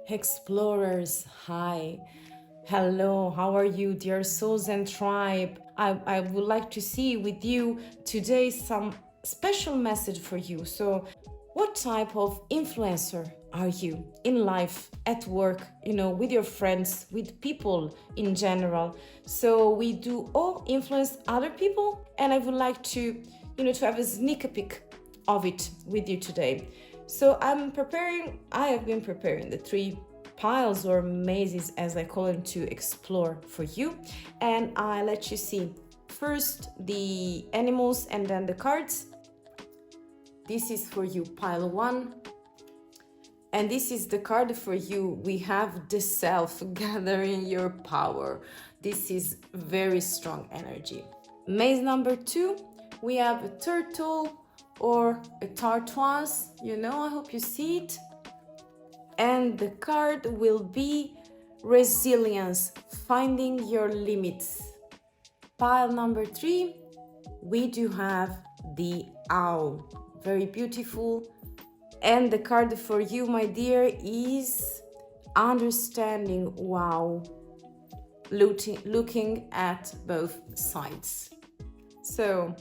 Explorers, hi. Hello, how are you, dear souls and tribe? I would like to see with you today some special message for you. So, what type of influencer are you in life, at work, with your friends, with people in general? So, we do all influence other people, and I would like to have a sneak peek of it with you today. So I have been preparing the three piles or mazes, as I call them, to explore for you. And I let you see first the animals and then the cards. This is for you, pile one. And this is the card for you. We have the self gathering your power. This is very strong energy. Maze number two, we have a turtle or a tortoise. I hope you see it. And the card will be resilience, finding your limits. Pile number three, we do have the owl. Very beautiful. And the card for you, my dear, is understanding. Wow. Looking at both sides. So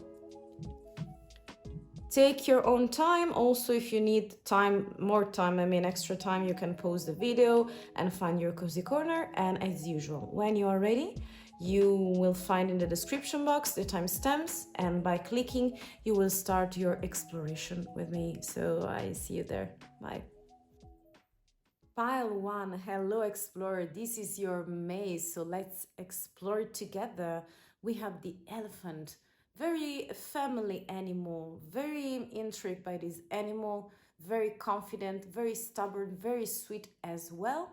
take your own time. Also, if you need extra time, you can pause the video and find your cozy corner. And as usual, when you are ready, you will find in the description box the timestamps, and by clicking you will start your exploration with me. So I see you there. Bye. Pile one, hello explorer, this is your maze, so let's explore together. We have the elephant, very family animal, very intrigued by this animal, very confident, very stubborn, very sweet as well.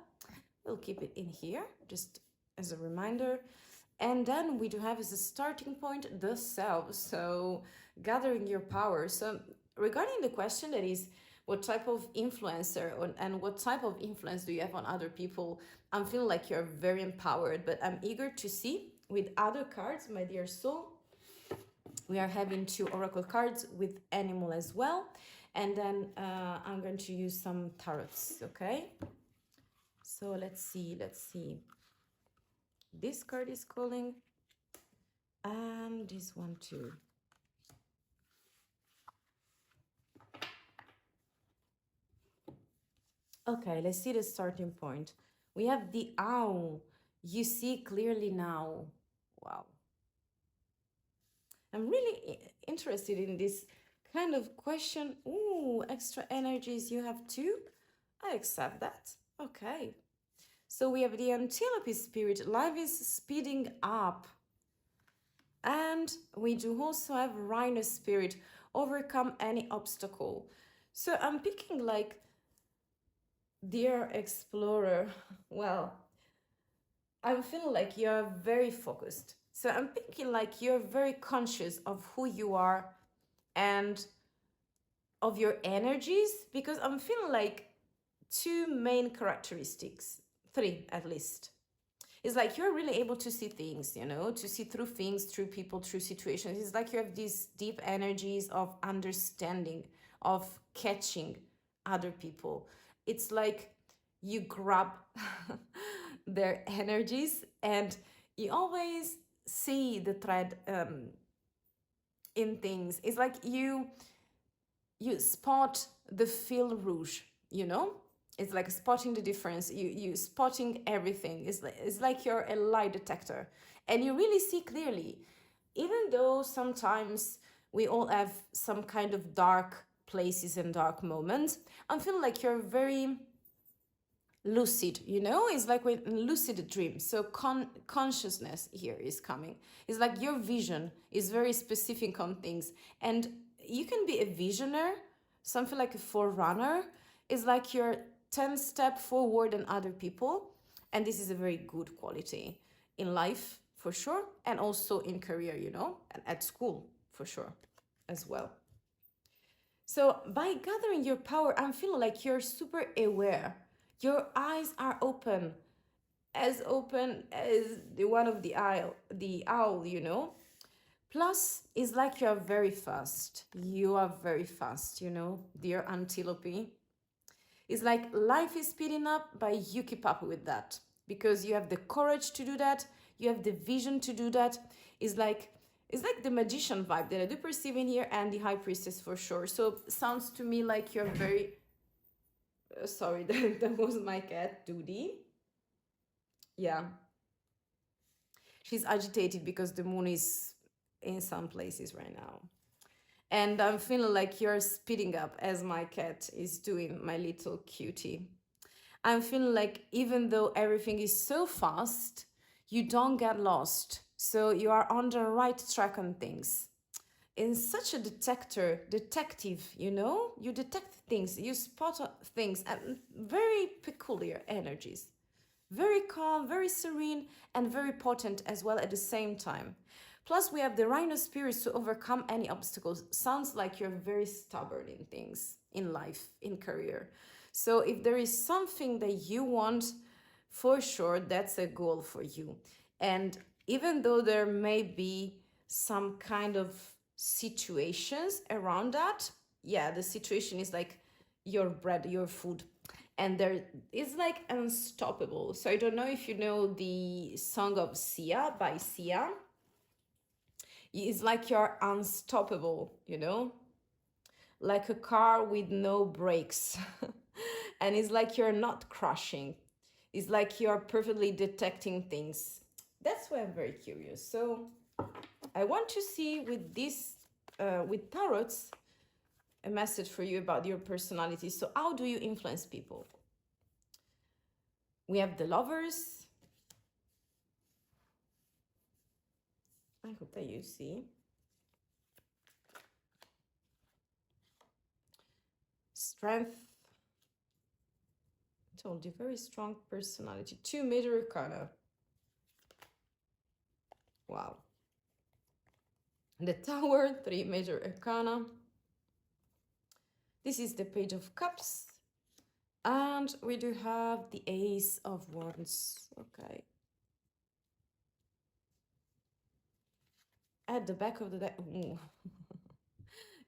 We'll keep it in here just as a reminder. And then we do have as a starting point the self, so gathering your power. So regarding the question that is, what type of influencer and what type of influence do you have on other people, I'm feeling like you're very empowered, but I'm eager to see with other cards, my dear soul. We are having two oracle cards with animal as well, and then I'm going to use some tarots. Okay, so let's see this card is calling, and this one too. Okay, let's see the starting point. We have the owl. You see clearly now. Wow. I'm really interested in this kind of question. Ooh, extra energies you have too? I accept that. Okay. So we have the antelope spirit. Life is speeding up. And we do also have rhino spirit. Overcome any obstacle. So I'm picking like, dear explorer, well, I'm feeling like you're very focused. So I'm thinking like you're very conscious of who you are and of your energies, because I'm feeling like two main characteristics, three at least. It's like you're really able to see things, to see through things, through people, through situations. It's like you have these deep energies of understanding, of catching other people. It's like you grab their energies and you always see the thread in things. It's like you spot the fil rouge, it's like spotting the difference. You spotting everything. It's like you're a lie detector, and you really see clearly, even though sometimes we all have some kind of dark places and dark moments. I'm feeling like you're very lucid, it's like when lucid dream. So consciousness here is coming. It's like your vision is very specific on things, and you can be a visionary, something like a forerunner. It's like you're 10 step forward than other people, and this is a very good quality in life for sure, and also in career, and at school for sure as well. So by gathering your power, I'm feeling like you're super aware. Your eyes are open as the one of the owl. Plus, it's like you are very fast. You are very fast, dear antelope. It's like life is speeding up, but you keep up with that because you have the courage to do that. You have the vision to do that. It's like the magician vibe that I do perceive in here, and the high priestess for sure. So sounds to me like you're very sorry, that was my cat, DUDI. Yeah, she's agitated because the moon is in some places right now. And I'm feeling like you're speeding up as my cat is doing, my little cutie. I'm feeling like even though everything is so fast, you don't get lost. So you are on the right track on things. In such a detective, you detect things, you spot things, and very peculiar energies. Very calm, very serene, and very potent as well at the same time. Plus, we have the rhino spirits to overcome any obstacles. Sounds like you're very stubborn in things, in life, in career. So if there is something that you want, for sure, that's a goal for you. And even though there may be some kind of situations around that, yeah, the situation is like your bread, your food, and there is like unstoppable. So I don't know if you know the song of Sia by Sia. It's like you're unstoppable, like a car with no brakes. And it's like you're not crashing. It's like you're perfectly detecting things. That's why I'm very curious. So I want to see with this, with tarots, a message for you about your personality. So how do you influence people? We have the lovers. I hope that you see. Strength. I told you, very strong personality. 2 major arcana. Wow. The Tower, 3 major arcana. This is the Page of Cups. And we do have the Ace of Wands. Okay. At the back of the deck.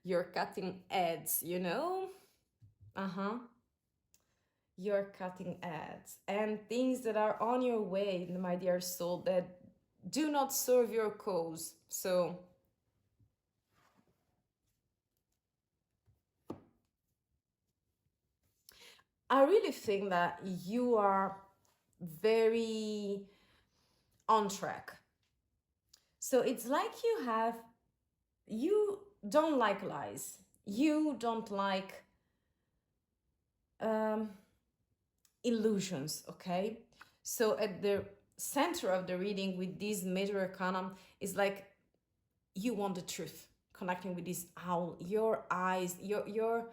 You're cutting heads, Uh-huh. You're cutting heads. And things that are on your way, my dear soul, that do not serve your cause. So I really think that you are very on track. So it's like you don't like lies. You don't like illusions, okay? So at the center of the reading with this major arcana is like you want the truth, connecting with this owl, your eyes, your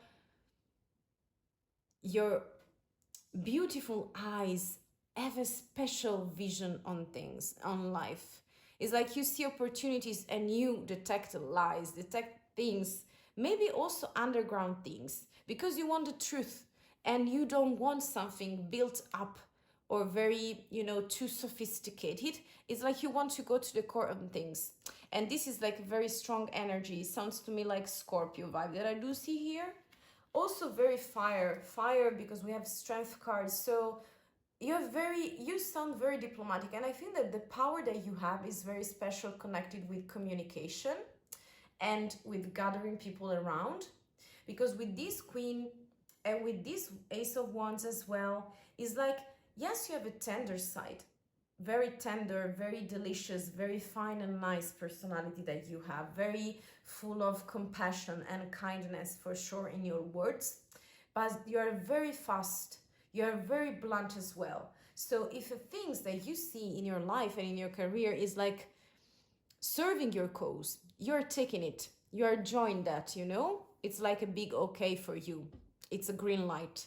beautiful eyes have a special vision on things, on life. It's like you see opportunities and you detect lies, detect things, maybe also underground things, because you want the truth and you don't want something built up or very, too sophisticated. It's like you want to go to the core of things. And this is like very strong energy. It sounds to me like Scorpio vibe that I do see here. Also very fire because we have strength cards. So you sound very diplomatic, and I think that the power that you have is very special, connected with communication and with gathering people around. Because with this queen and with this Ace of Wands as well, is like, yes, you have a tender side, very tender, very delicious, very fine and nice personality that you have, very full of compassion and kindness for sure in your words, but you are very fast, you are very blunt as well. So if the things that you see in your life and in your career is like serving your cause, you're taking it, you're enjoying that, it's like a big okay for you, it's a green light.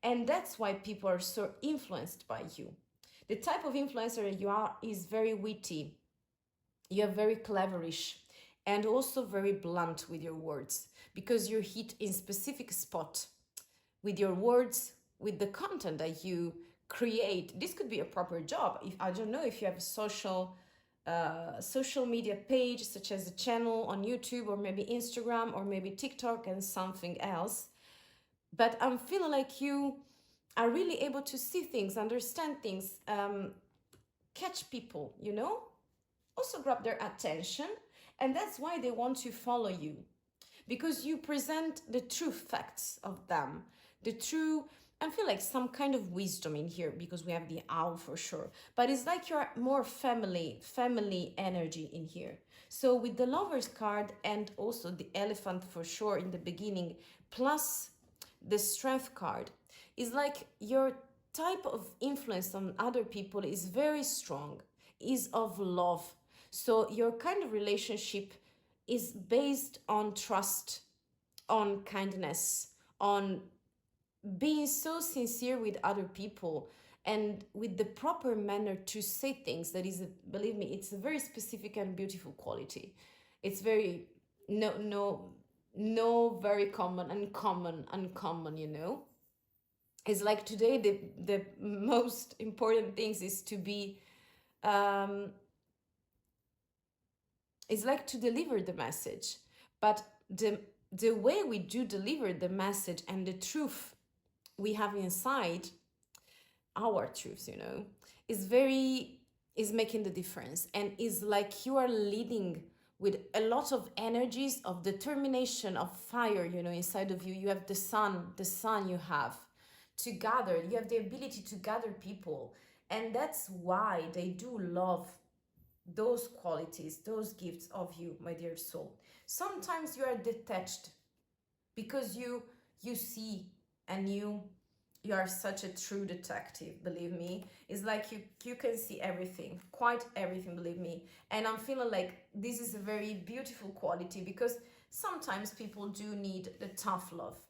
And that's why people are so influenced by you. The type of influencer that you are is very witty, you're very cleverish, and also very blunt with your words, because you hit in specific spot with your words, with the content that you create. This could be a proper job. If I don't know if you have a social media page, such as a channel on YouTube or maybe Instagram or maybe TikTok and something else. but I'm feeling like you are really able to see things, understand things, catch people, you know, also grab their attention. And that's why they want to follow you, because you present the true facts of them, the true, I feel like some kind of wisdom in here, because we have the owl for sure, but it's like you're more family energy in here. So with the lovers card and also the elephant for sure in the beginning, plus the strength card, is like your type of influence on other people is very strong, is of love. So your kind of relationship is based on trust, on kindness, on being so sincere with other people, and with the proper manner to say things. That is, believe me, it's a very specific and beautiful quality. It's very, no, very common, uncommon, you know. It's like today the most important things is to be, it's like to deliver the message, but the way we do deliver the message and the truth we have inside, our truths, you know, is making the difference, and is like you are leading with a lot of energies of determination, of fire, you know, inside of you. You have the sun you have to gather, you have the ability to gather people, and that's why they do love those qualities, those gifts of you, my dear soul. Sometimes you are detached because you see, and you are such a true detective, believe me. It's like you can see everything, quite everything, believe me. And I'm feeling like this is a very beautiful quality, because sometimes people do need the tough love,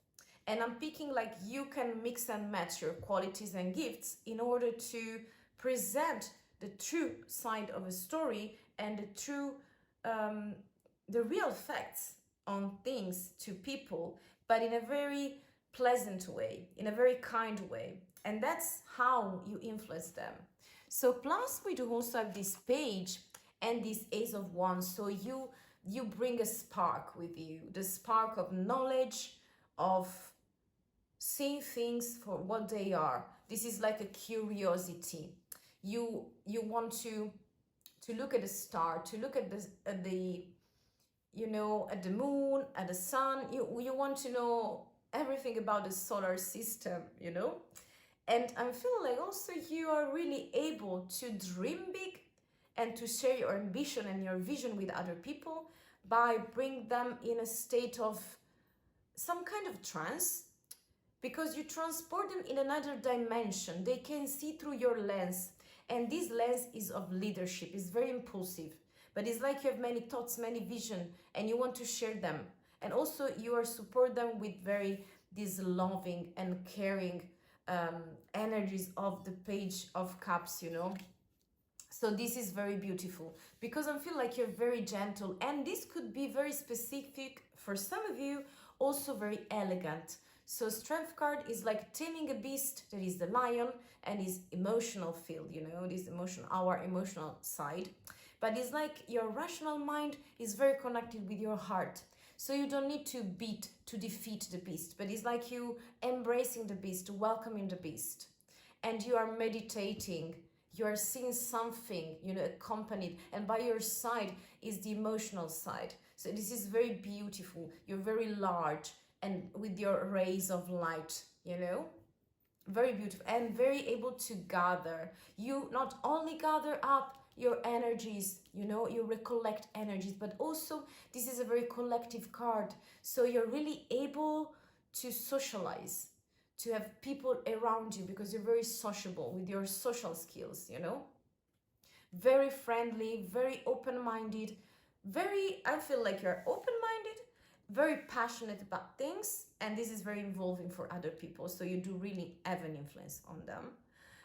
and I'm picking like you can mix and match your qualities and gifts in order to present the true side of a story, and the true, the real facts on things to people, but in a very pleasant way, in a very kind way. And that's how you influence them. So plus we do also have this page and this ace of wands. So you bring a spark with you, the spark of knowledge, of seeing things for what they are. This is like a curiosity. You want to look at the star, to look at the you know, at the moon, at the sun. You want to know everything about the solar system, you know. And I'm feeling like also you are really able to dream big and to share your ambition and your vision with other people, by bring them in a state of some kind of trance, because you transport them in another dimension. They can see through your lens, and this lens is of leadership, is very impulsive, but it's like you have many thoughts, many vision, and you want to share them. And also you are support them with very these loving and caring energies of the page of cups, you know. So this is very beautiful, because I feel like you're very gentle, and this could be very specific for some of you, also very elegant. So strength card is like taming a beast, that is the lion, and his emotional field, you know, this emotional, our emotional side. But it's like your rational mind is very connected with your heart. So you don't need to beat to defeat the beast, but it's like you embracing the beast, welcoming the beast. And you are meditating, you are seeing something, you know, accompanied, and by your side is the emotional side. So this is very beautiful. You're very large, and with your rays of light, you know, very beautiful, and very able to gather. You not only gather up your energies, you know, you recollect energies, but also this is a very collective card. So you're really able to socialize, to have people around you, because you're very sociable with your social skills, you know, very friendly, very open-minded, very, I feel like you're open-minded, very passionate about things, and this is very involving for other people, so you do really have an influence on them.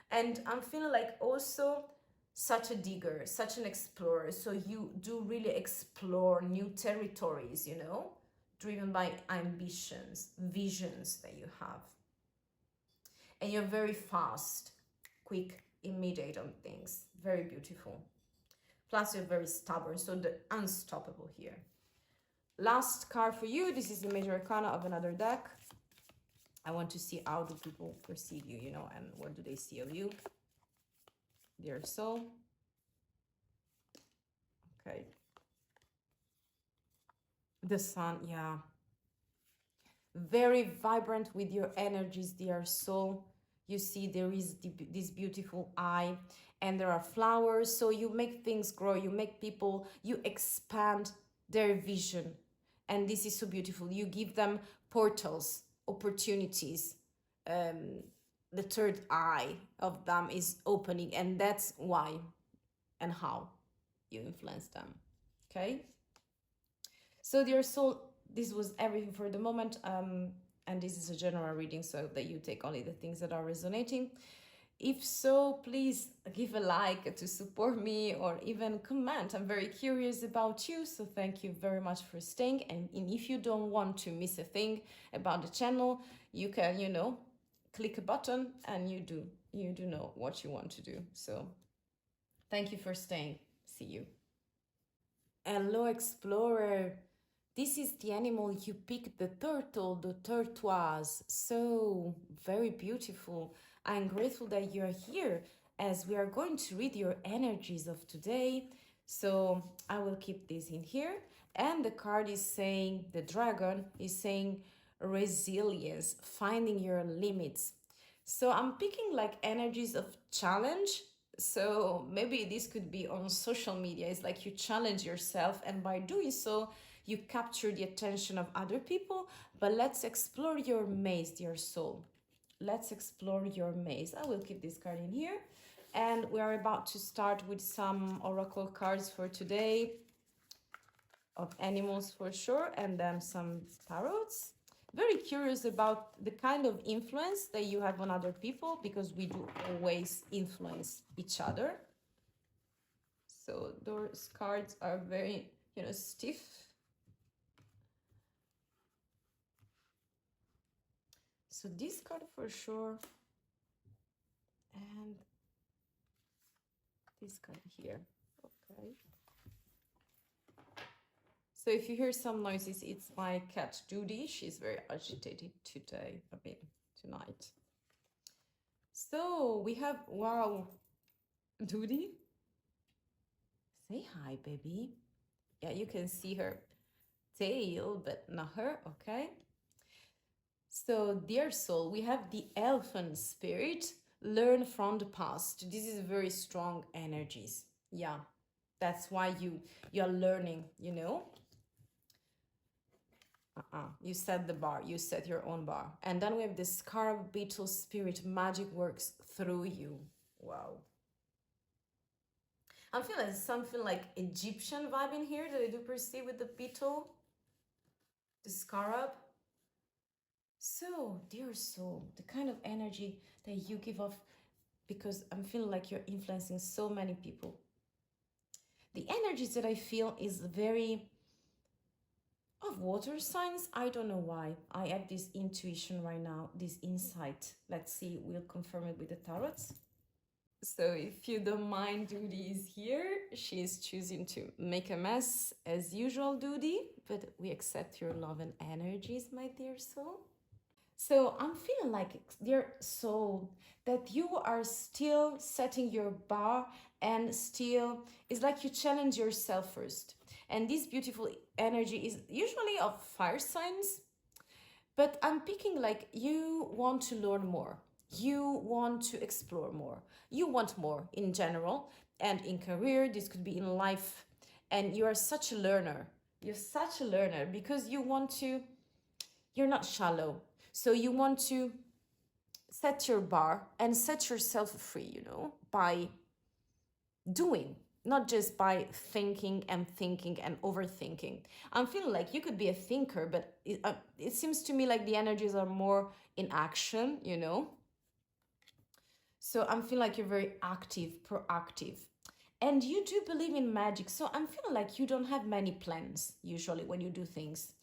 And I'm feeling like also such a digger, such an explorer, so you do really explore new territories, you know, driven by ambitions, visions that you have. And you're very fast, quick, immediate on things, very beautiful. Plus you're very stubborn, so the unstoppable here. Last card for you, this is the major arcana of another deck. I want to see how do people perceive you, you know, and what do they see of you, dear soul. Okay. The sun, yeah. Very vibrant with your energies, dear soul. You see there is this beautiful eye and there are flowers. So you make things grow, you make people, you expand their vision. And this is so beautiful. You give them portals, opportunities. The third eye of them is opening, and that's why and how you influence them. Okay? So, dear soul, this was everything for the moment. And this is a general reading so that you take only the things that are resonating. If so, please give a like to support me or even comment. I'm very curious about you, so thank you very much for staying. And if you don't want to miss a thing about the channel, you can, you know, click a button and you do know what you want to do. So thank you for staying. See you. Hello, explorer. This is the animal you picked, the turtle, the turquoise. So very beautiful. I'm grateful that you're here as we are going to read your energies of today. So I will keep this in here. And the card is saying, the dragon is saying resilience, finding your limits. So I'm picking like energies of challenge. So maybe this could be on social media. It's like you challenge yourself, and by doing so, you capture the attention of other people. But let's explore your maze, dear soul. Let's explore your maze. I will keep this card in here. And we are about to start with some oracle cards for today of animals for sure, and then some tarots. Very curious about the kind of influence that you have on other people, because we do always influence each other. So those cards are very, you know, stiff. So this card for sure, and this card here. Okay. So if you hear some noises, it's my cat DUDI. She's very agitated today, tonight. So we have, wow, DUDI. Say hi, baby. Yeah, you can see her tail, but not her, okay? So, dear soul, we have the elephant spirit, learn from the past. This is very strong energies. Yeah, that's why you're learning, you know? You set the bar, you set your own bar. And then we have the scarab beetle spirit, magic works through you. Wow. I'm feeling something like Egyptian vibe in here that I do perceive with the beetle, the scarab. So, dear soul, the kind of energy that you give off, because I'm feeling like you're influencing so many people. The energies that I feel is very of water signs. I don't know why. I have this intuition right now, this insight. Let's see, we'll confirm it with the tarots. So if you don't mind, DUDI is here. She is choosing to make a mess as usual, DUDI, but we accept your love and energies, my dear soul. So I'm feeling like, dear soul, that you are still setting your bar, and still, it's like you challenge yourself first. And this beautiful energy is usually of fire signs, but I'm picking like you want to learn more. You want to explore more. You want more in general, and in career, this could be in life. And you are such a learner. You're such a learner because you want to, you're not shallow. So you want to set your bar and set yourself free, you know, by doing, not just by thinking and overthinking. I'm feeling like you could be a thinker, but it seems to me like the energies are more in action, you know. So I'm feeling like you're very active, proactive. And you do believe in magic. So I'm feeling like you don't have many plans usually when you do things.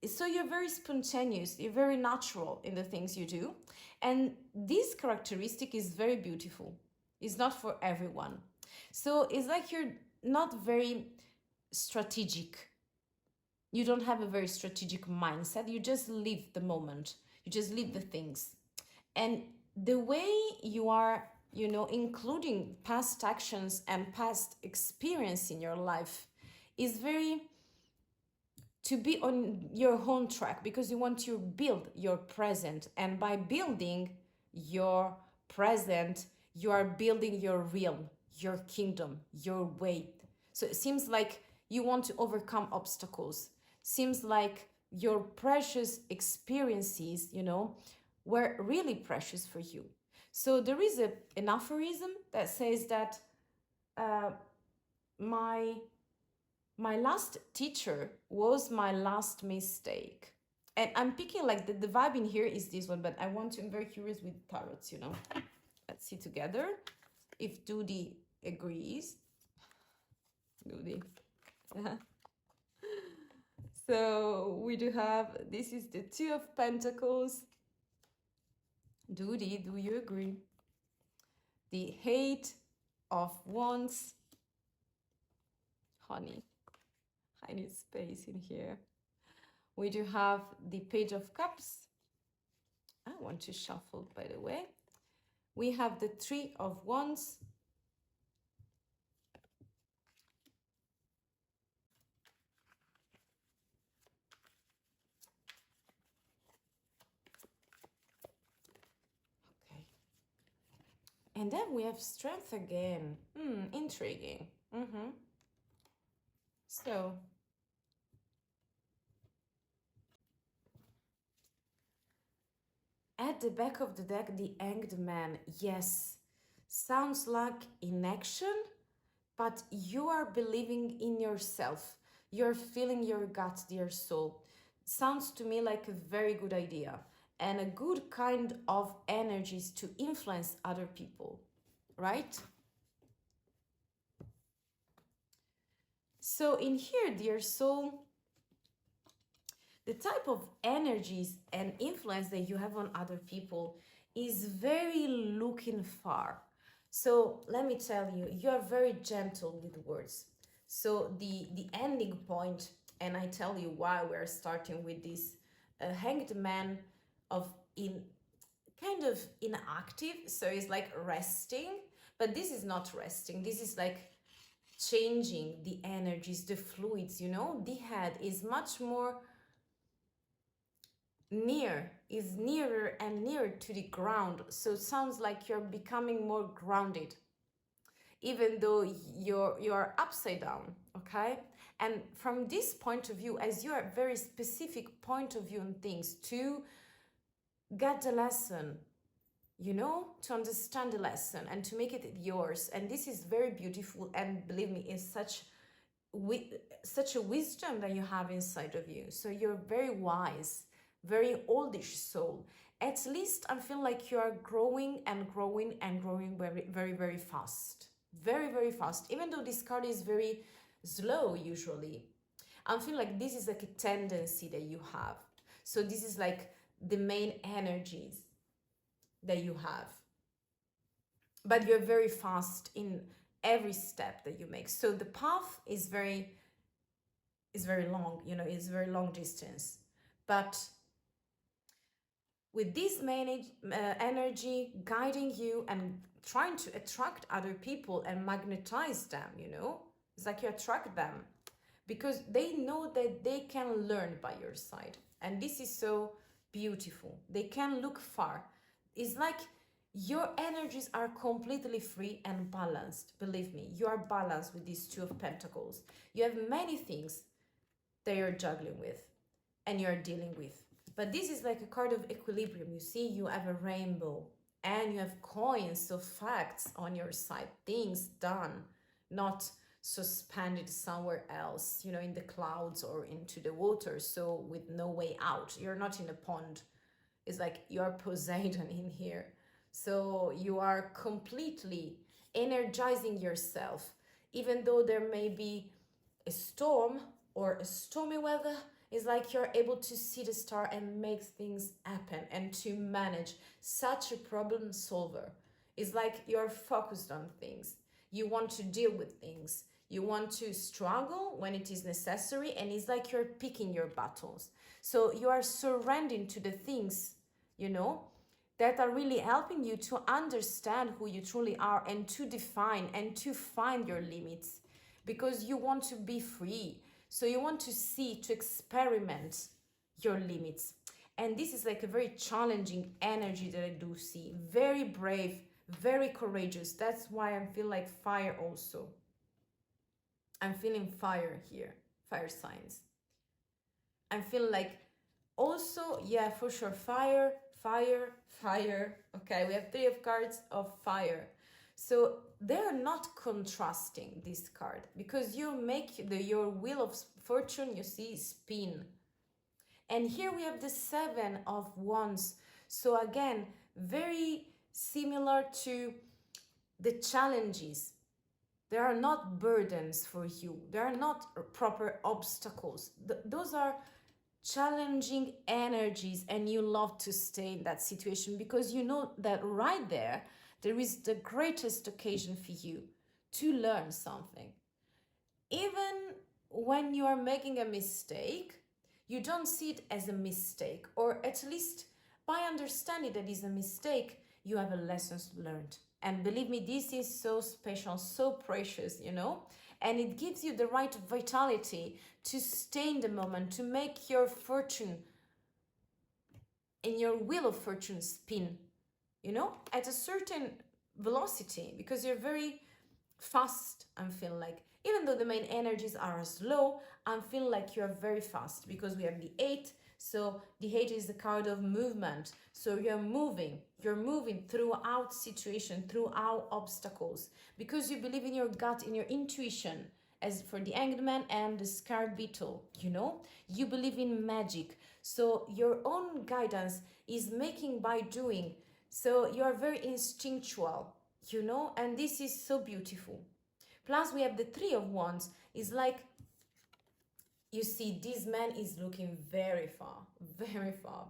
So you're very spontaneous, you're very natural in the things you do. And this characteristic is very beautiful. It's not for everyone. So it's like you're not very strategic. You don't have a very strategic mindset. You just live the moment. You just leave the things. And the way you are, you know, including past actions and past experience in your life is very to be on your own track, because you want to build your present. And by building your present, you are building your realm, your kingdom, your way. So it seems like you want to overcome obstacles. Seems like your precious experiences, you know, were really precious for you. So there is an aphorism that says that uh, my my last teacher was my last mistake. And I'm picking like the vibe in here is this one, but I want to, I'm very curious with tarots, you know. Let's see together if DUDI agrees. DUDI. So we do have, this is the Two of Pentacles. DUDI, do you agree? The Eight of Wands. Honey, I need space in here. We do have the Page of Cups. I want to shuffle, by the way. We have the Three of Wands. Okay. And then we have Strength again. Intriguing. So, at the back of the deck, the Hanged Man. Yes, sounds like inaction, but you are believing in yourself. You're feeling your gut, dear soul. Sounds to me like a very good idea and a good kind of energies to influence other people, right? So in here, dear soul, the type of energies and influence that you have on other people is very looking far. So let me tell you, you are very gentle with words. So the ending point, and I tell you why we're starting with this Hanged Man of in kind of inactive. So it's like resting, but this is not resting. This is like changing the energies, the fluids, you know. The head is much more is nearer and nearer to the ground. So it sounds like you're becoming more grounded, even though you're upside down. Okay. And from this point of view, as you are a very specific point of view on things, to get the lesson, you know, to understand the lesson and to make it yours. And this is very beautiful, and believe me, is such a wisdom that you have inside of you. So you're very wise, very oldish soul. At least I feel like you are growing and growing and growing very, very, very fast. Very, very fast. Even though this card is very slow usually, I feel like this is like a tendency that you have. So this is like the main energies that you have. But you're very fast in every step that you make. So the path is very long, you know, it's very long distance. But with this main energy guiding you and trying to attract other people and magnetize them, you know, it's like you attract them because they know that they can learn by your side. And this is so beautiful. They can look far. It's like your energies are completely free and balanced. Believe me, you are balanced with these Two of Pentacles. You have many things that you're juggling with and you're dealing with. But this is like a card of equilibrium. You see, you have a rainbow and you have coins, so facts on your side, things done, not suspended somewhere else, you know, in the clouds or into the water, so with no way out. You're not in a pond. It's like you're Poseidon in here. So you are completely energizing yourself, even though there may be a storm or a stormy weather. It's like you're able to see the star and make things happen and to manage. Such a problem solver. It's like you're focused on things. You want to deal with things. You want to struggle when it is necessary, and it's like you're picking your battles. So you are surrendering to the things you know, that are really helping you to understand who you truly are and to define and to find your limits, because you want to be free. So you want to see, to experiment your limits. And this is like a very challenging energy that I do see. Very brave, very courageous. That's why I feel like fire also. I'm feeling fire here, fire signs. I'm feeling like also, yeah, for sure, fire, fire, fire. Okay, we have 3 of cards of fire. So they're not contrasting this card, because you make your wheel of fortune, you see, spin. And here we have the 7 of wands. So again, very similar to the challenges. There are not burdens for you. There are not proper obstacles. Those are challenging energies, and you love to stay in that situation because you know that right there is the greatest occasion for you to learn something. Even when you are making a mistake, you don't see it as a mistake, or at least by understanding that it's a mistake, you have a lessons learned. And believe me, this is so special, so precious, you know, and it gives you the right vitality to stay in the moment, to make your fortune in your wheel of fortune spin, you know, at a certain velocity, because you're very fast. I'm feeling like, even though the main energies are slow, I'm feeling like you're very fast, because we have the 8. So the 8 is the card of movement. So you're moving throughout situation, throughout obstacles, because you believe in your gut, in your intuition. As for the Hanged Man and the Scarred Beetle, you know, you believe in magic. So your own guidance is making by doing. So you are very instinctual, you know, and this is so beautiful. Plus we have the 3 of wands. It's like, you see, this man is looking very far,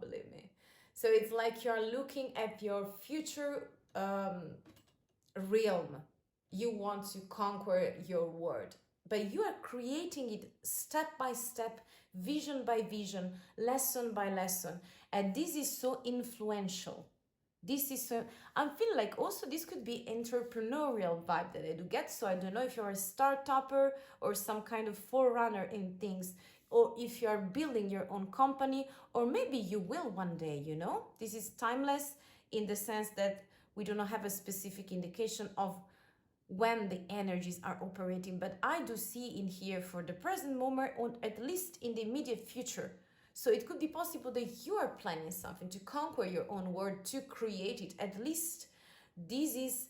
believe me. So it's like you're looking at your future realm. You want to conquer your world, but you are creating it step by step, vision by vision, lesson by lesson. And this is so influential. This is I'm feeling like also this could be entrepreneurial vibe that I do get. So I don't know if you're a startupper or some kind of forerunner in things, or if you are building your own company, or maybe you will one day, you know. This is timeless in the sense that we do not have a specific indication of when the energies are operating, but I do see in here for the present moment, or at least in the immediate future. So it could be possible that you are planning something to conquer your own world, to create it. At least this is,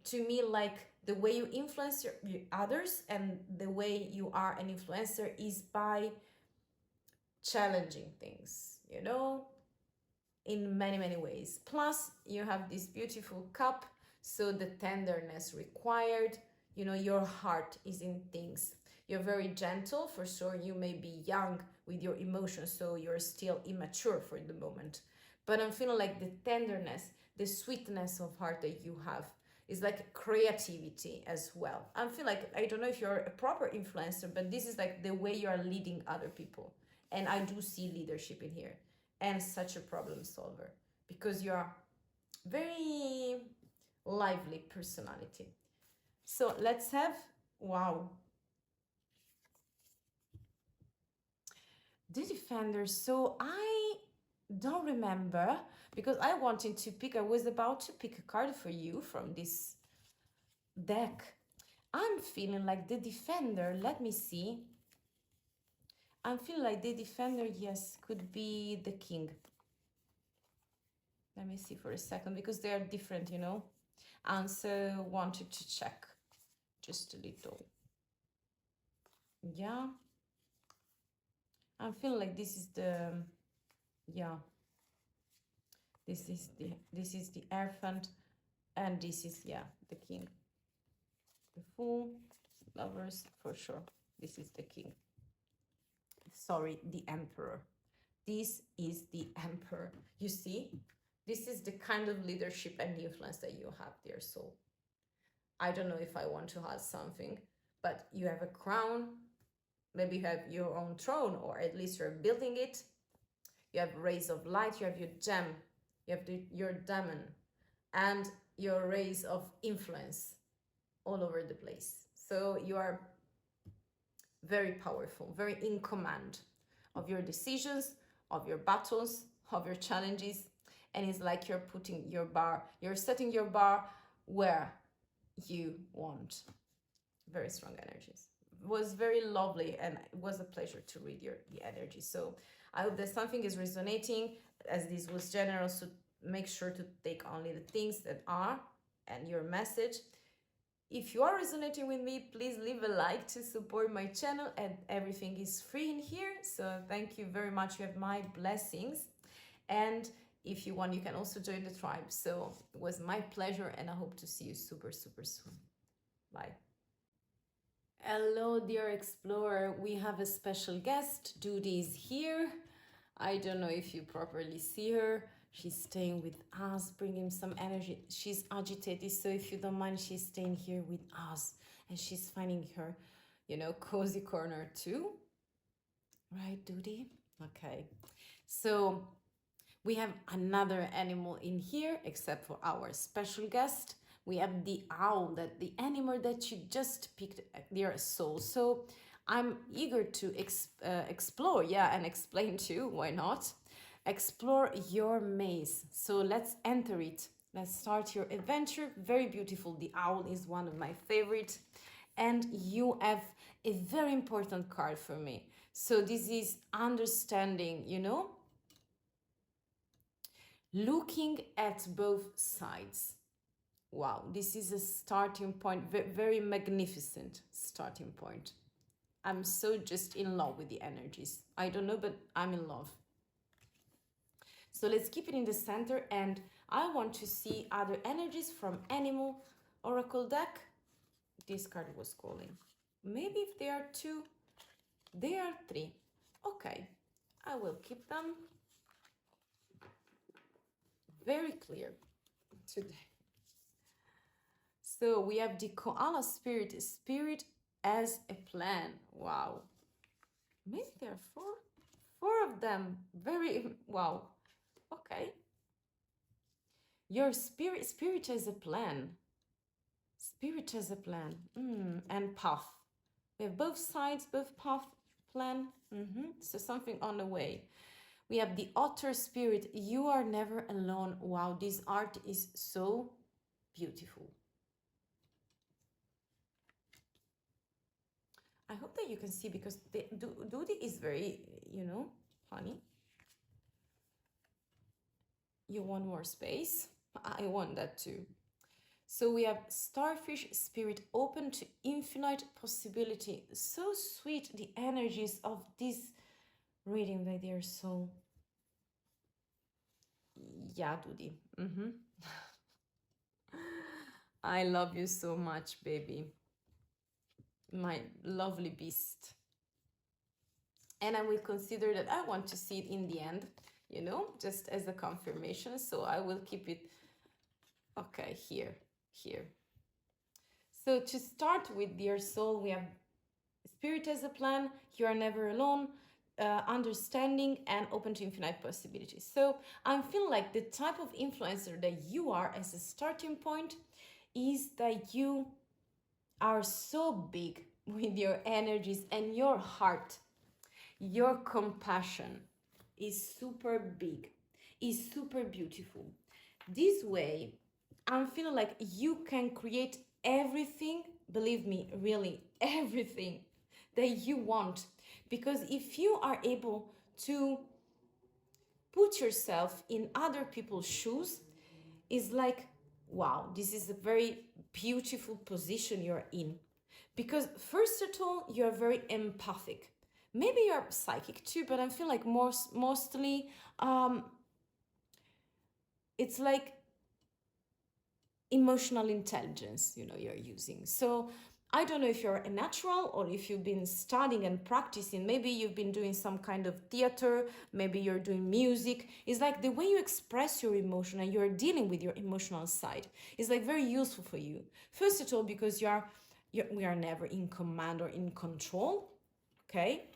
to me, like the way you influence your others, and the way you are an influencer is by challenging things, you know, in many, many ways. Plus, you have this beautiful cup, so the tenderness required, you know, your heart is in things. You're very gentle, for sure. You may be young with your emotions, so you're still immature for the moment. But I'm feeling like the tenderness, the sweetness of heart that you have is like creativity as well. I feel like, I don't know if you're a proper influencer, but this is like the way you are leading other people. And I do see leadership in here, and such a problem solver, because you are very lively personality. So let's have, wow, the Defender. So I don't remember, because I wanted to pick, I was about to pick a card for you from this deck. I'm feeling like the Defender, let me see. I'm feeling like the Defender, yes, could be the King. Let me see for a second, because they are different, you know. And so wanted to check just a little. Yeah. I feel like this is the, yeah. This is the Elephant, and this is, yeah, the King. The Fool, Lovers, for sure. This is the King. Sorry, the Emperor. This is the Emperor. You see, this is the kind of leadership and influence that you have, dear soul. I don't know if I want to add something, but you have a crown. Maybe you have your own throne, or at least you're building it. You have rays of light. You have your gem You have your demon and your rays of influence all over the place. So you are very powerful, very in command of your decisions, of your battles, of your challenges. And it's like you're putting your bar, you're setting your bar where you want. Very strong energies. It was very lovely, and it was a pleasure to read the energy. So I hope that something is resonating, as this was general. So make sure to take only the things that are and your message. If you are resonating with me, please leave a like to support my channel, and everything is free in here. So thank you very much. You have my blessings. And if you want, you can also join the tribe. So it was my pleasure, and I hope to see you super, super soon. Bye. Hello, dear explorer. We have a special guest. DUDI is here. I don't know if you properly see her. She's staying with us, bringing some energy. She's agitated, so if you don't mind, she's staying here with us. And she's finding her, cozy corner too. Right, DUDI? Okay. So we have another animal in here, except for our special guest. We have the owl, the animal that you just picked their soul. So I'm eager to explore, and explain too, why not? Explore your maze. So let's enter it. Let's start your adventure. Very beautiful. The owl is one of my favorites. And you have a very important card for me. So this is understanding, looking at both sides. Wow, this is a starting point, very magnificent starting point. I'm so just in love with the energies. I don't know, but I'm in love. So let's keep it in the center, and I want to see other energies from Animal Oracle deck. This card was calling. Maybe if there are two, there are three. Okay, I will keep them very clear today. So we have the koala spirit, spirit as a plan. Wow. Maybe there are four of them. Very, wow. Okay. Your spirit as a plan. Spirit as a plan. And path. We have both sides, both path, plan. So something on the way. We have the otter spirit. You are never alone. Wow, this art is so beautiful. I hope that you can see, because the DUDI is very, funny. You want more space? I want that too. So we have starfish spirit, open to infinite possibility. So sweet, the energies of this reading, my dear soul. Yeah, DUDI. I love you so much, baby. My lovely beast. And I will consider that I want to see it in the end, just as a confirmation. So I will keep it, okay, here. So to start with, dear soul, we have spirit as a plan, you are never alone, understanding, and open to infinite possibilities. So I'm feeling like the type of influencer that you are as a starting point is that you are so big with your energies, and your heart, your compassion is super big, is super beautiful. This way, I'm feeling like you can create everything, believe me, really everything that you want. Because if you are able to put yourself in other people's shoes, it's like, wow, this is a very beautiful position you're in. Because first of all, you're very empathic. Maybe you're psychic too, but I feel like mostly it's like emotional intelligence, you're using. So I don't know if you're a natural or if you've been studying and practicing. Maybe you've been doing some kind of theater, maybe you're doing music. It's like the way you express your emotion and you're dealing with your emotional side is like very useful for you. First of all, because we are never in command or in control, okay?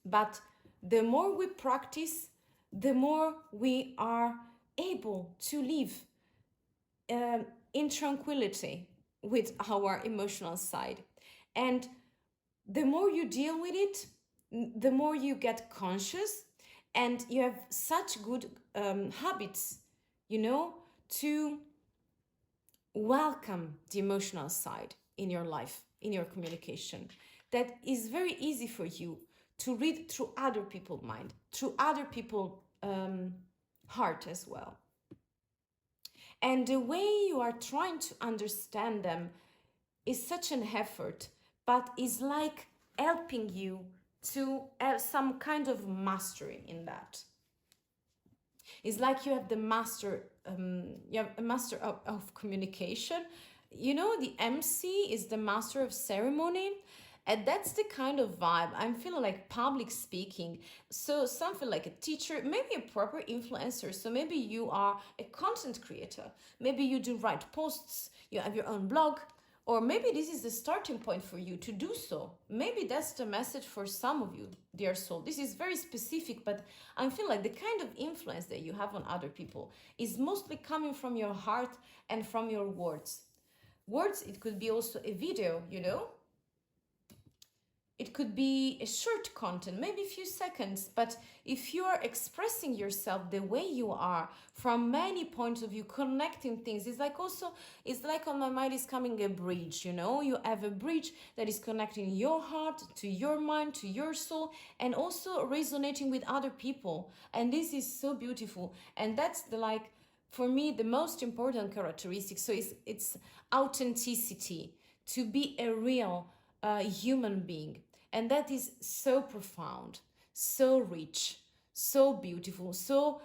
But the more we practice, the more we are able to live in tranquility with our emotional side. And the more you deal with it, the more you get conscious, and you have such good habits, you know, to welcome the emotional side in your life, in your communication, that is very easy for you to read through other people's mind, through other people's heart as well. And the way you are trying to understand them is such an effort, but is like helping you to have some kind of mastery in that. It's like you have the master, you have a master of communication. You know, the MC is the master of ceremony. And that's the kind of vibe I'm feeling, like public speaking. So something like a teacher, maybe a proper influencer. So maybe you are a content creator. Maybe you do write posts, you have your own blog, or maybe this is the starting point for you to do so. Maybe that's the message for some of you, dear soul. This is very specific, but I feel like the kind of influence that you have on other people is mostly coming from your heart and from your words. Words, it could be also a video, you know? It could be a short content, maybe a few seconds, but if you are expressing yourself the way you are from many points of view, connecting things, it's like on my mind is coming a bridge, you know? You have a bridge that is connecting your heart to your mind, to your soul, and also resonating with other people. And this is so beautiful. And that's for me, the most important characteristic. So it's authenticity, to be a real human being. And that is so profound, so rich, so beautiful, so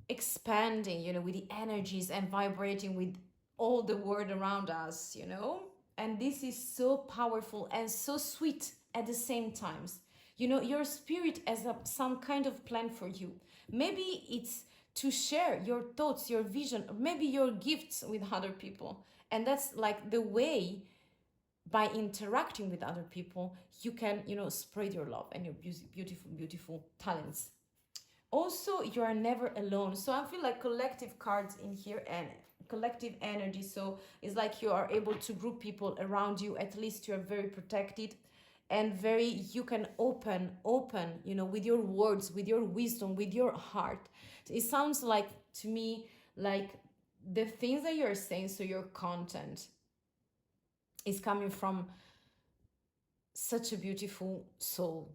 expanding, you know, with the energies and vibrating with all the world around us, you know. And this is so powerful and so sweet at the same times. You know, your spirit has some kind of plan for you. Maybe it's to share your thoughts, your vision, or maybe your gifts with other people. And that's like the way, by interacting with other people, you can, you know, spread your love and your beautiful, beautiful talents. Also, you are never alone. So I feel like collective cards in here and collective energy. So it's like you are able to group people around you. At least you're very protected and you can open, you know, with your words, with your wisdom, with your heart. It sounds like, to me, like the things that you're saying, so your content is coming from such a beautiful soul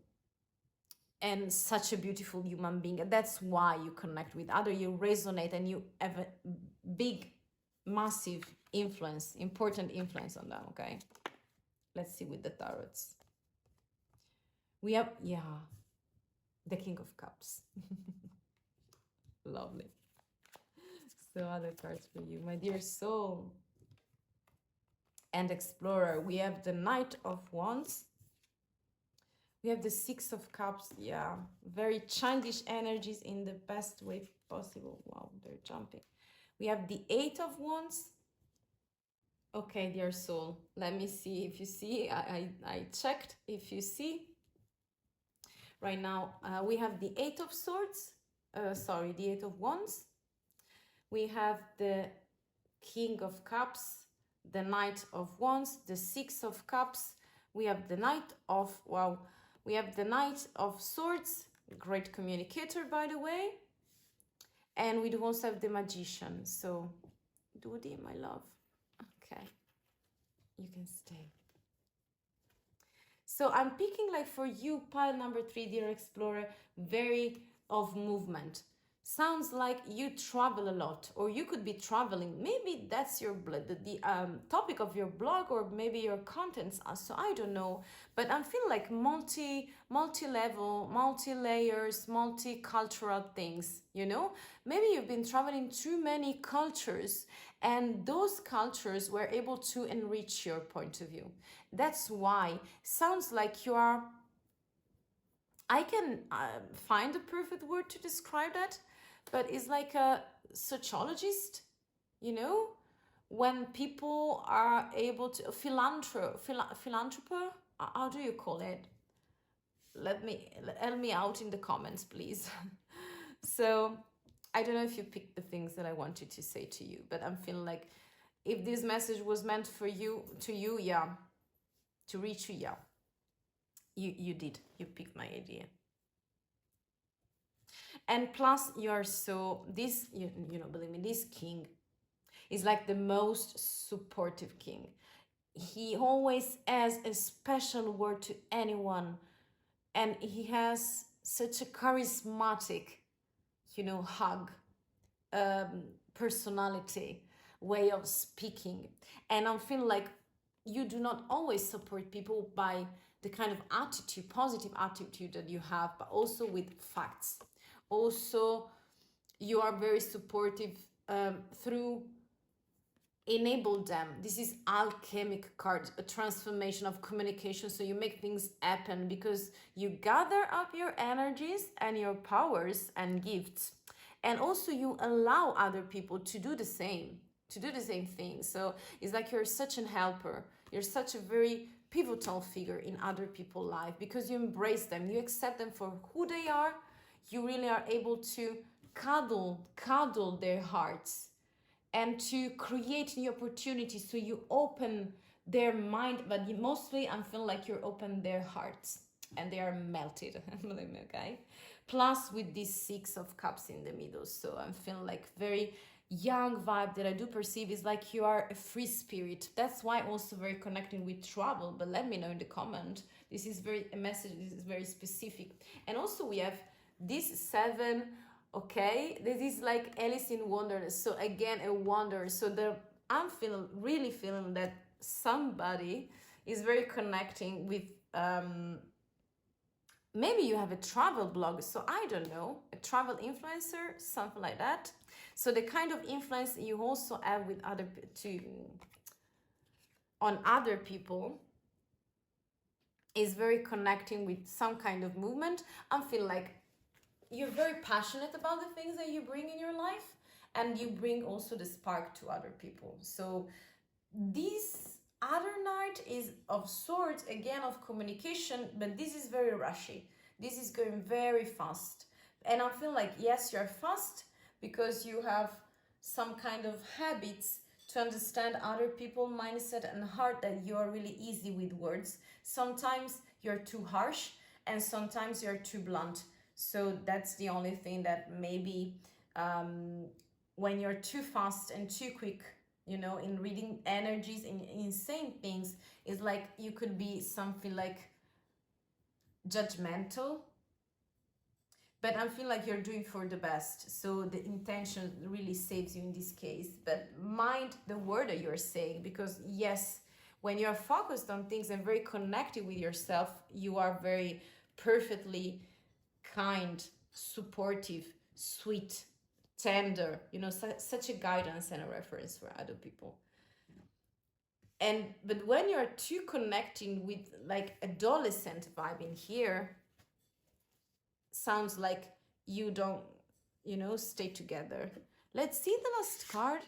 and such a beautiful human being. And that's why you connect with others, you resonate, and you have a big, massive influence, important influence on them, okay? Let's see with the tarots. We have, the King of Cups. Lovely. So other cards for you, my dear soul and explorer. We have the Knight of Wands. We have the Six of Cups. Yeah, very childish energies in the best way possible. Wow, they're jumping. We have the Eight of Wands. Okay, dear soul, let me see if you see. I checked if you see. Right now, we have the Eight of Swords. The Eight of Wands. We have the King of Cups, the Knight of Wands, the Six of Cups. We have the Knight of, we have the Knight of Swords, great communicator, by the way. And we do also have the Magician. So, Dudi, my love. Okay, you can stay. So I'm picking, like, for you, pile number 3, dear explorer, very of movement. Sounds like you travel a lot, or you could be traveling. Maybe that's your the topic of your blog, or maybe your contents. So I don't know, but I feel like multi-level, multi-layers, multicultural things, you know. Maybe you've been traveling through many cultures, and those cultures were able to enrich your point of view. That's why sounds like you are, I can find the perfect word to describe that, but it's like a sociologist, you know, when people are able to, philanthropist, how do you call it? Help me out in the comments, please. So I don't know if you picked the things that I wanted to say to you, but I'm feeling like if this message was meant for you, to you, yeah, to reach you, yeah, you did. You picked my idea. And plus, you are so, this, you know, believe me, this king is like the most supportive king. He always has a special word to anyone, and he has such a charismatic, you know, hug, personality, way of speaking. And I feel like you do not always support people by the kind of attitude, positive attitude that you have, but also with facts. Also, you are very supportive through enable them. This is alchemic card, a transformation of communication. So you make things happen because you gather up your energies and your powers and gifts, and also you allow other people to do the same, thing. So it's like you're such an helper. You're such a very pivotal figure in other people's life because you embrace them, you accept them for who they are. You really are able to cuddle their hearts and to create new opportunities. So you open their mind, but mostly I'm feeling like you're open their hearts and they are melted. Okay. Plus with this 6 of cups in the middle. So I'm feeling like very young vibe that I do perceive is like you are a free spirit. That's why also very connecting with travel, but let me know in the comment. This is very a message, this is very specific. And also we have this 7. Okay, this is like Alice in Wonderland. So again, a wonder. So I'm really feeling that somebody is very connecting with maybe you have a travel blog, so I don't know, a travel influencer, something like that. So the kind of influence you also have with on other people is very connecting with some kind of movement. I feel like you're very passionate about the things that you bring in your life, and you bring also the spark to other people. So this other night is of sorts, again, of communication, but this is very rushy. This is going very fast. And I feel like, yes, you're fast because you have some kind of habits to understand other people's mindset and heart, that you are really easy with words. Sometimes you're too harsh and sometimes you're too blunt. So that's the only thing that maybe when you're too fast and too quick, you know, in reading energies and in saying things, is like you could be something like judgmental. But I feel like you're doing for the best. So the intention really saves you in this case. But mind the word that you're saying, because yes, when you're focused on things and very connected with yourself, you are very perfectly kind, supportive, sweet, tender, you know, such a guidance and a reference for other people. But when you're too connecting with like adolescent vibe in here, sounds like you don't, you know, stay together. Let's see the last card.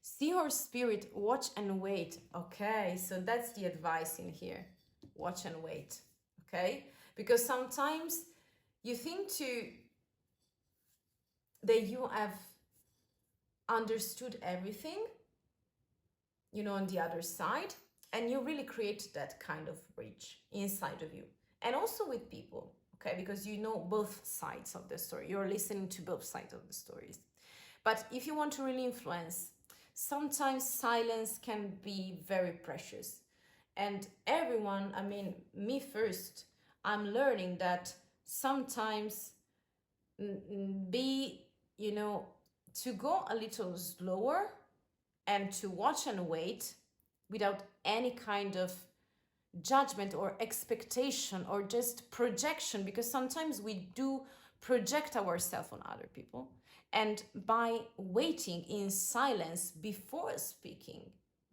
See her spirit, watch and wait. Okay, so that's the advice in here. Watch and wait. Okay, because sometimes you think that you have understood everything, you know, on the other side, and you really create that kind of bridge inside of you, and also with people, okay, because you know both sides of the story, you're listening to both sides of the stories. But if you want to really influence, sometimes silence can be very precious. And everyone, I mean, me first, I'm learning that sometimes be, you know, to go a little slower and to watch and wait without any kind of judgment or expectation or just projection, because sometimes we do project ourselves on other people. And by waiting in silence before speaking,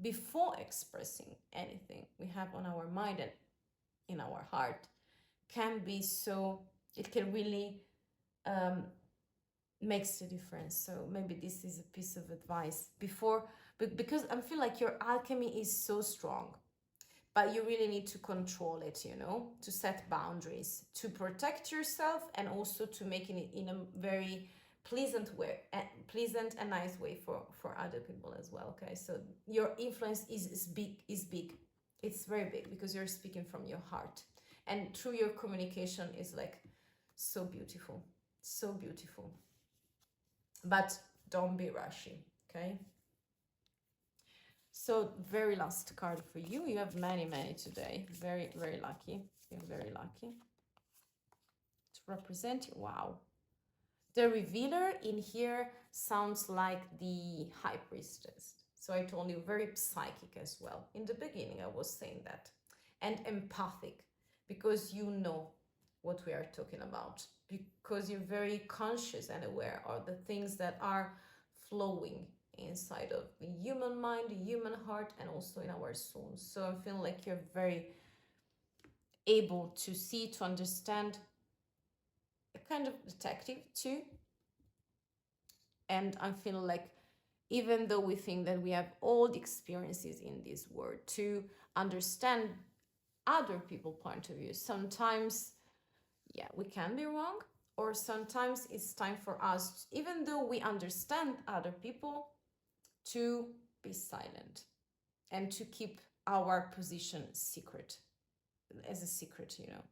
before expressing anything we have on our mind and in our heart, can be so, it can really makes the difference. So maybe this is a piece of advice before, but because I feel like your alchemy is so strong, but you really need to control it, you know, to set boundaries, to protect yourself, and also to make it in a very pleasant way, pleasant and nice way for other people as well. Okay, so your influence is big, it's very big, because you're speaking from your heart, and through your communication is like so beautiful, so beautiful. But don't be rushy, okay? So very last card for you. You have many today. Very lucky. You're very lucky to represent you. Wow. The revealer in here sounds like the high priestess. So I told you, very psychic as well. In the beginning, I was saying that. And empathic, because you know what we are talking about. Because you're very conscious and aware of the things that are flowing inside of the human mind, the human heart, and also in our souls. So I feel like you're very able to see, to understand, a kind of detective too. And I feel like, even though we think that we have all the experiences in this world to understand other people's point of view, sometimes, yeah, we can be wrong, or sometimes it's time for us, even though we understand other people, to be silent and to keep our position secret, as a secret, you know.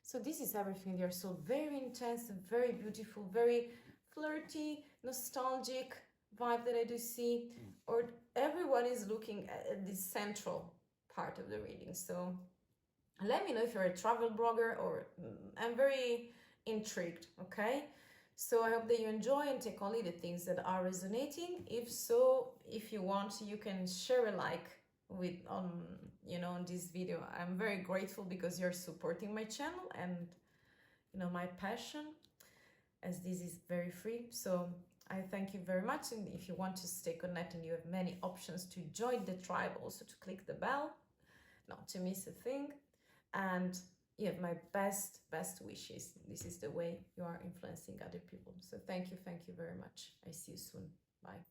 So this is everything. They're so very intense, very beautiful, very flirty, nostalgic vibe that I do see. Or everyone is looking at this central part of the reading. So let me know if you're a travel blogger, or I'm very intrigued, okay? So I hope that you enjoy and take only the things that are resonating. If so, if you want, you can share a like with you know, on this video. I'm very grateful, because you're supporting my channel and, you know, my passion, as this is very free. So I thank you very much. And if you want to stay connected, you have many options to join the tribe, also to click the bell, not to miss a thing. And you have my best wishes. This is the way you are influencing other people. So thank you very much. I see you soon. Bye.